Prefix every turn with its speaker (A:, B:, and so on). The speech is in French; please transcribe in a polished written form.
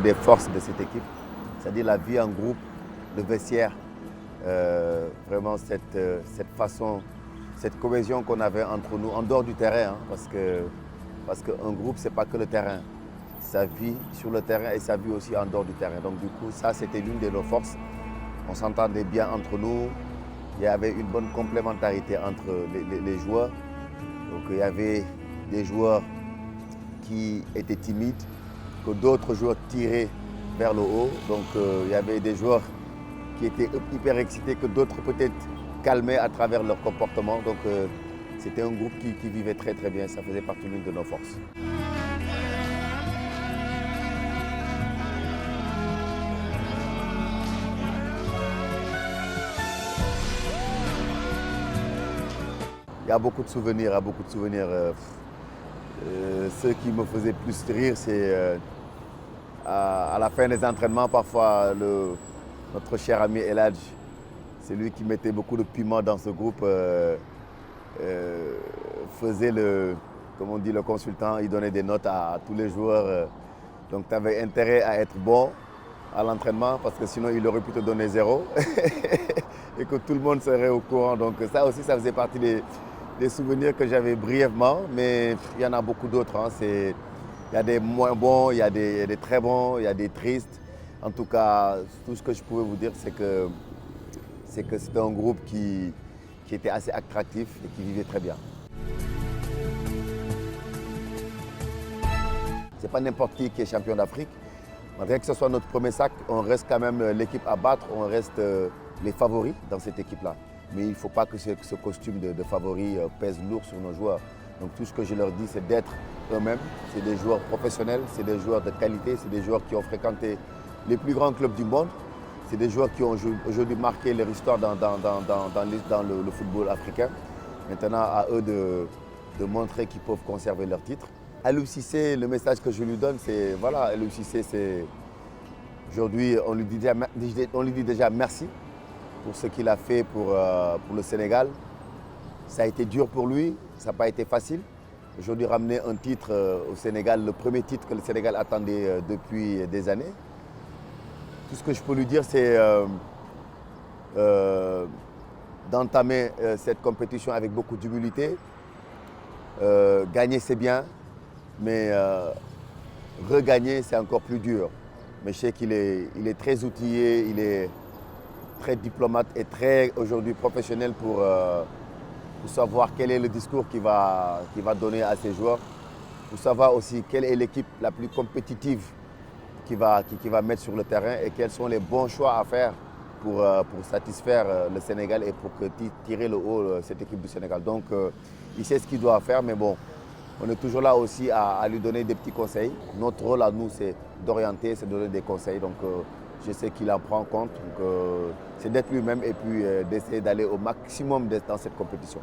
A: des forces de cette équipe, c'est-à-dire la vie en groupe, le vestiaire, vraiment cette façon, cette cohésion qu'on avait entre nous en dehors du terrain, hein, parce qu'un groupe, ce n'est pas que le terrain. Ça vit sur le terrain et ça vit aussi en dehors du terrain. Donc du coup, ça, c'était l'une de nos forces. On s'entendait bien entre nous. Il y avait une bonne complémentarité entre les joueurs. Donc il y avait des joueurs qui étaient timides, que d'autres joueurs tiraient vers le haut. Donc il y avait des joueurs qui étaient hyper excités, que d'autres peut-être calmaient à travers leur comportement. Donc c'était un groupe qui vivait très très bien. Ça faisait partie l'une de nos forces. Il y a beaucoup de souvenirs, ce qui me faisait plus rire, c'est à la fin des entraînements, parfois, notre cher ami Eladj, c'est lui qui mettait beaucoup de piment dans ce groupe, faisait comme on dit, le consultant, il donnait des notes à tous les joueurs. Donc tu avais intérêt à être bon à l'entraînement parce que sinon il aurait pu te donner 0 et que tout le monde serait au courant. Donc ça aussi, ça faisait partie des souvenirs que j'avais brièvement, mais il y en a beaucoup d'autres. Hein. Il y a des moins bons, il y a des très bons, il y a des tristes. En tout cas, tout ce que je pouvais vous dire, c'est que c'était un groupe qui était assez attractif et qui vivait très bien. Ce n'est pas n'importe qui est champion d'Afrique. Malgré que ce soit notre premier sac, on reste quand même l'équipe à battre, on reste les favoris dans cette équipe-là. Mais il ne faut pas que ce costume de favori pèse lourd sur nos joueurs. Donc tout ce que je leur dis, c'est d'être eux-mêmes. C'est des joueurs professionnels, c'est des joueurs de qualité, c'est des joueurs qui ont fréquenté les plus grands clubs du monde. C'est des joueurs qui ont aujourd'hui marqué leur histoire dans le football africain. Maintenant, à eux de montrer qu'ils peuvent conserver leur titre. Aliou Cissé, le message que je lui donne, c'est voilà, Aliou Cissé, c'est aujourd'hui, on lui dit déjà merci pour ce qu'il a fait pour le Sénégal. Ça a été dur pour lui, ça n'a pas été facile. Aujourd'hui, ramener un titre au Sénégal, le premier titre que le Sénégal attendait depuis des années. Tout ce que je peux lui dire, c'est d'entamer cette compétition avec beaucoup d'humilité. Gagner, c'est bien, mais regagner, c'est encore plus dur. Mais je sais qu'il est très outillé, il est très diplomate et très aujourd'hui professionnel pour savoir quel est le discours qu'il va donner à ses joueurs, pour savoir aussi quelle est l'équipe la plus compétitive qu'il va mettre sur le terrain et quels sont les bons choix à faire pour satisfaire le Sénégal et pour tirer le haut cette équipe du Sénégal. Donc il sait ce qu'il doit faire, mais bon, on est toujours là aussi à lui donner des petits conseils. Notre rôle à nous, c'est d'orienter, c'est de donner des conseils. Donc je sais qu'il en prend compte. C'est d'être lui-même et puis d'essayer d'aller au maximum dans cette compétition.